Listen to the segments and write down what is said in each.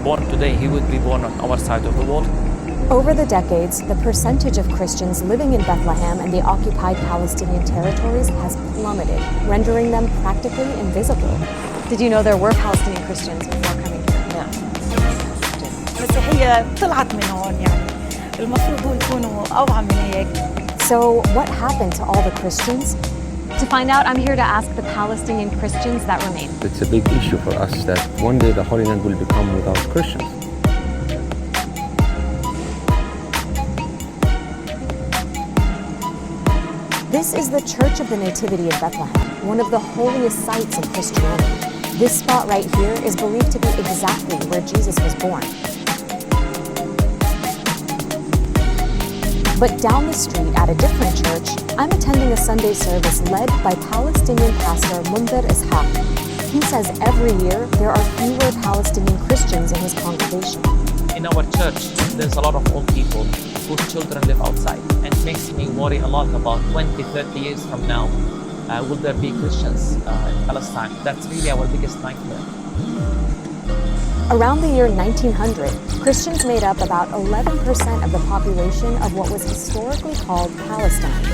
born today, he would be born on our side of the wall. Over the decades, the percentage of Christians living in Bethlehem and the occupied Palestinian territories has plummeted, rendering them practically invisible. Did you know there were Palestinian Christians before coming here? بس هي طلعت من هون يعني المفروض هو يكونوا أوعى من هيك. So what happened to all the Christians? To find out, I'm here to ask the Palestinian Christians that remain. It's a big issue for us that one day the Holy Land will become without Christians. This is the Church of the Nativity in Bethlehem, one of the holiest sites in Christianity. This spot right here is believed to be exactly where Jesus was born. But down the street at a different church, I'm attending a Sunday service led by Palestinian pastor Mundir Ishaq. He says every year there are fewer Palestinian Christians in his congregation. In our church, there's a lot of old people whose children live outside, and it makes me worry a lot about 20, 30 years from now. Will there be Christians in Palestine? That's really our biggest nightmare. Around the year 1900, Christians made up about 11% of the population of what was historically called Palestine.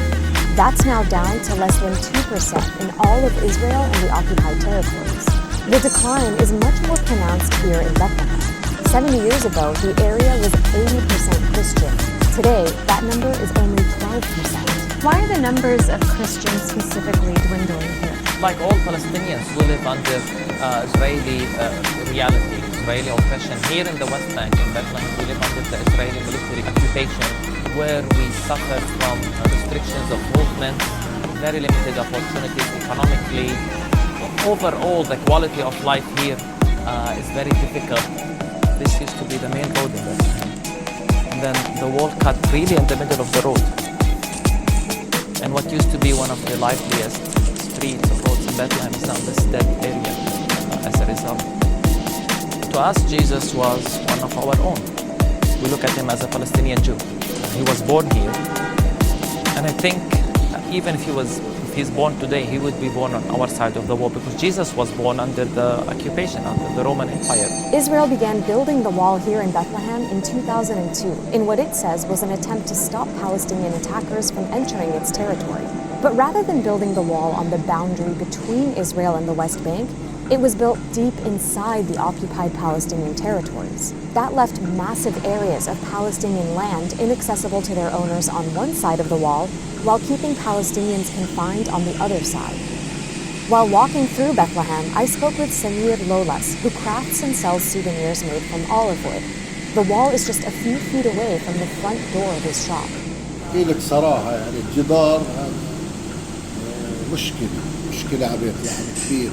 That's now down to less than 2% in all of Israel and the occupied territories. The decline is much more pronounced here in Bethlehem. 70 years ago, the area was 80% Christian. Today, that number is only 12%. Why are the numbers of Christians specifically dwindling here? Like all Palestinians who live under Israeli reality, Israeli oppression, here in the West Bank, in Bethlehem, we live under the Israeli military occupation, where we suffer from restrictions of movement, very limited opportunities economically. Overall, the quality of life here is very difficult. This used to be the main road in Bethlehem. And then the wall cut really in the middle of the road. And what used to be one of the liveliest streets or roads in Bethlehem is now this dead area as a result. To us, Jesus was one of our own. We look at him as a Palestinian Jew. He was born here. And I think even if he's born today, he would be born on our side of the wall, because Jesus was born under the occupation, under the Roman Empire. Israel began building the wall here in Bethlehem in 2002 in what it says was an attempt to stop Palestinian attackers from entering its territory. But rather than building the wall on the boundary between Israel and the West Bank, it was built deep inside the occupied Palestinian territories. That left massive areas of Palestinian land inaccessible to their owners on one side of the wall, while keeping Palestinians confined on the other side. While walking through Bethlehem, I spoke with Samir Lolas, who crafts and sells souvenirs made from olive wood. The wall is just a few feet away from the front door of his shop. لك صراحة يعني الجدار مشكلة عبيط يعني كبيرة.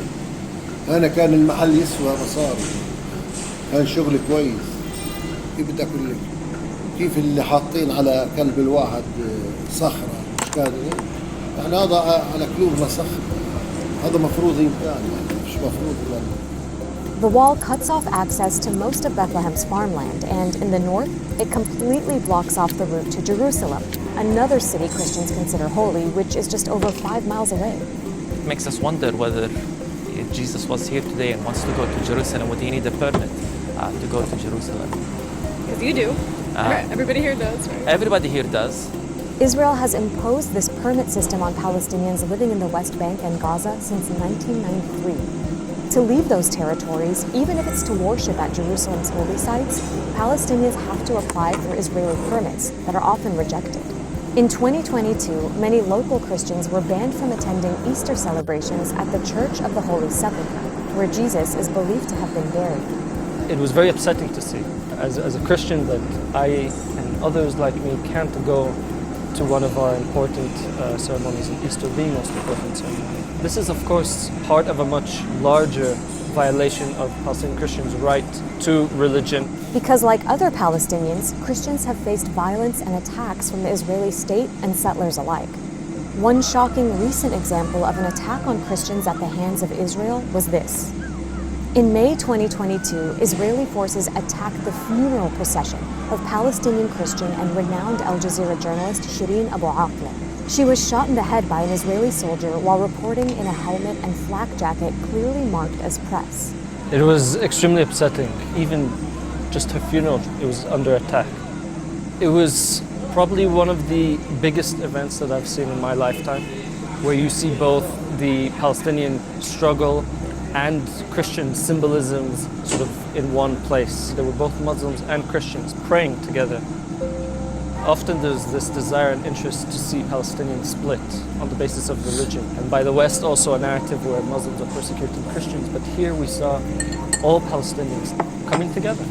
أنا كان المحل يسوى مصاري. كان شغل كويس. كيف بدي أقول لك؟ كيف اللي حاطين على كلب الواحد صخرة مش كان يعني هذا على كلوبنا صخرة. هذا مفروض يمكن يعني مش مفروض ولا. The wall cuts off access to most of Bethlehem's farmland, and in the north, it completely blocks off the route to Jerusalem, another city Christians consider holy, which is just over 5 miles away. It makes us wonder whether if Jesus was here today and wants to go to Jerusalem, would he need a permit to go to Jerusalem? Because you do. Everybody here does, right? Everybody here does. Israel has imposed this permit system on Palestinians living in the West Bank and Gaza since 1993. To leave those territories, even if it's to worship at Jerusalem's holy sites, Palestinians have to apply for Israeli permits that are often rejected. In 2022, many local Christians were banned from attending Easter celebrations at the Church of the Holy Sepulchre, where Jesus is believed to have been buried. It was very upsetting to see, as a Christian, that I and others like me can't go to one of our important ceremonies, and Easter being most important ceremony. This is, of course, part of a much larger violation of Palestinian Christians' right to religion. Because like other Palestinians, Christians have faced violence and attacks from the Israeli state and settlers alike. One shocking recent example of an attack on Christians at the hands of Israel was this. In May 2022, Israeli forces attacked the funeral procession of Palestinian Christian and renowned Al Jazeera journalist Shireen Abu Akleh. She was shot in the head by an Israeli soldier while reporting in a helmet and flak jacket clearly marked as press. It was extremely upsetting. Even just her funeral, it was under attack. It was probably one of the biggest events that I've seen in my lifetime, where you see both the Palestinian struggle and Christian symbolisms sort of in one place. There were both Muslims and Christians praying together. Often there's this desire and interest to see Palestinians split on the basis of religion, and by the West also a narrative where Muslims are persecuting Christians, but here we saw all Palestinians coming together.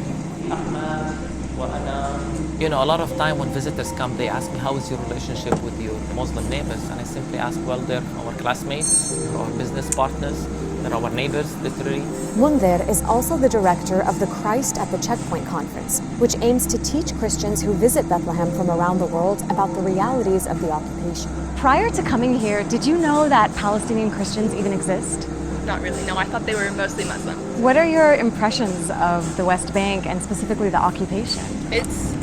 You know, a lot of time when visitors come, they ask me, how is your relationship with your Muslim neighbors? And I simply ask, well, they're our classmates, they're our business partners, they're our neighbors, literally. Mundir is also the director of the Christ at the Checkpoint Conference, which aims to teach Christians who visit Bethlehem from around the world about the realities of the occupation. Prior to coming here, did you know that Palestinian Christians even exist? Not really, no. I thought they were mostly Muslim. What are your impressions of the West Bank and specifically the occupation? It's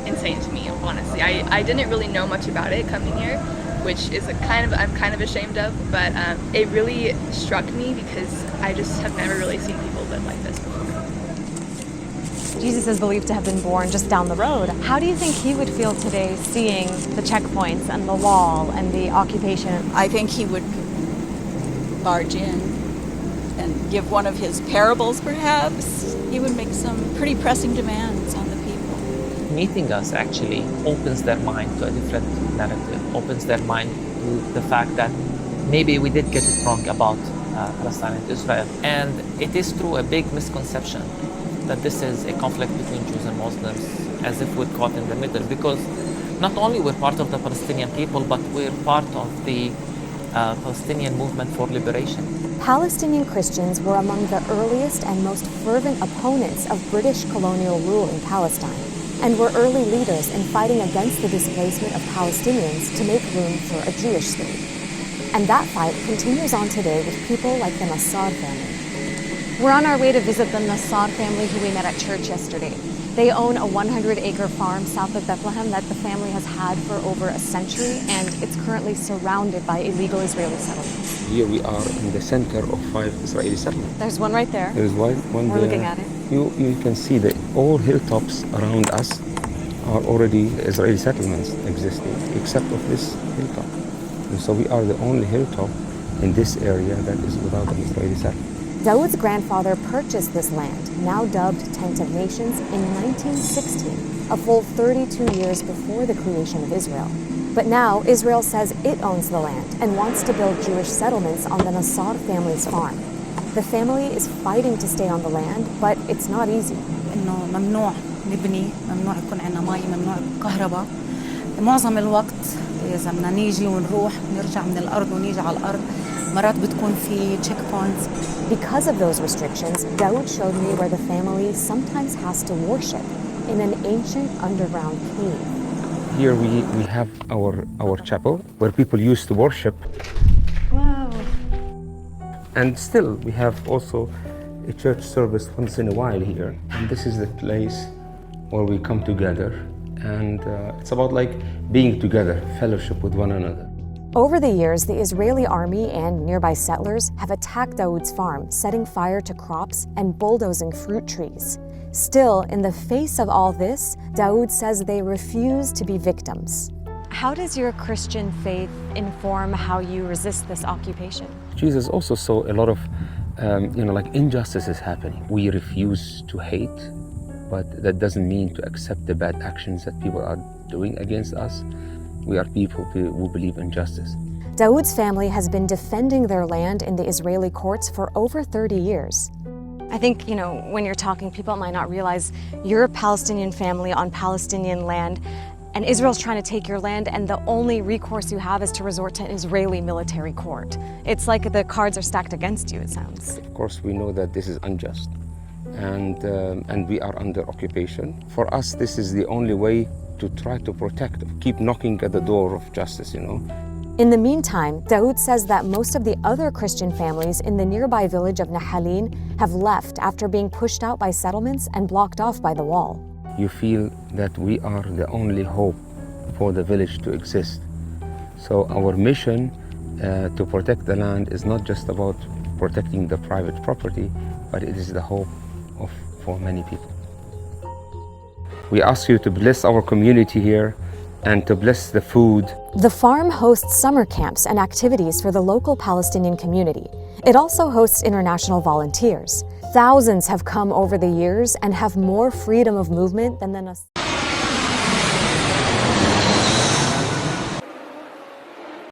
insane to me, honestly. I didn't really know much about it coming here, which is I'm kind of ashamed of, but it really struck me because I just have never really seen people live like this before. Jesus is believed to have been born just down the road. How do you think he would feel today seeing the checkpoints and the wall and the occupation? I think he would barge in and give one of his parables, perhaps. He would make some pretty pressing demands on the people. Meeting us actually opens their mind to a different narrative, opens their mind to the fact that maybe we did get it wrong about Palestine and Israel. And it is through a big misconception that this is a conflict between Jews and Muslims, as if we're caught in the middle, because not only we're part of the Palestinian people, but we're part of the Palestinian movement for liberation. Palestinian Christians were among the earliest and most fervent opponents of British colonial rule in Palestine, and were early leaders in fighting against the displacement of Palestinians to make room for a Jewish state. And that fight continues on today with people like the Nassar family. We're on our way to visit the Nassar family who we met at church yesterday. They own a 100-acre farm south of Bethlehem that the family has had for over a century, and it's currently surrounded by illegal Israeli settlements. Here we are in the center of 5 Israeli settlements. There's one right there. There's one We're there. looking at it. You can see that all hilltops around us are already Israeli settlements existing, except of this hilltop. And so we are the only hilltop in this area that is without an Israeli settlement. Dawood's grandfather purchased this land, now dubbed Tent of Nations, in 1916, a full 32 years before the creation of Israel. But now Israel says it owns the land and wants to build Jewish settlements on the Nassar family's farm. The family is fighting to stay on the land, but it's not easy. إنه ممنوع نبني، ممنوع يكون عندنا مي، ممنوع كهرباء. معظم الوقت إذا بدنا نيجي ونروح نرجع من الأرض ونيجي على الأرض، مرات بتكون في check points. Because of those restrictions, Dawood showed me where the family sometimes has to worship in an ancient underground cave. Here we have our chapel where people used to worship. Wow. And still we have also a church service once in a while here. And this is the place where we come together. And it's about like being together, fellowship with one another. Over the years, the Israeli army and nearby settlers have attacked Dawood's farm, setting fire to crops and bulldozing fruit trees. Still, in the face of all this, Dawood says they refuse to be victims. How does your Christian faith inform how you resist this occupation? Jesus also saw a lot of, like injustices happening. We refuse to hate, but that doesn't mean to accept the bad actions that people are doing against us. We are people who believe in justice. Dawood's family has been defending their land in the Israeli courts for over 30 years. I think, when you're talking, people might not realize you're a Palestinian family on Palestinian land, and Israel's trying to take your land, and the only recourse you have is to resort to an Israeli military court. It's like the cards are stacked against you, it sounds. Of course, we know that this is unjust, and we are under occupation. For us, this is the only way to try to protect, keep knocking at the door of justice, In the meantime, Dawood says that most of the other Christian families in the nearby village of Nahalin have left after being pushed out by settlements and blocked off by the wall. You feel that we are the only hope for the village to exist. So our mission to protect the land is not just about protecting the private property, but it is the hope for many people. We ask you to bless our community here and to bless the food. The farm hosts summer camps and activities for the local Palestinian community. It also hosts international volunteers. Thousands have come over the years and have more freedom of movement than the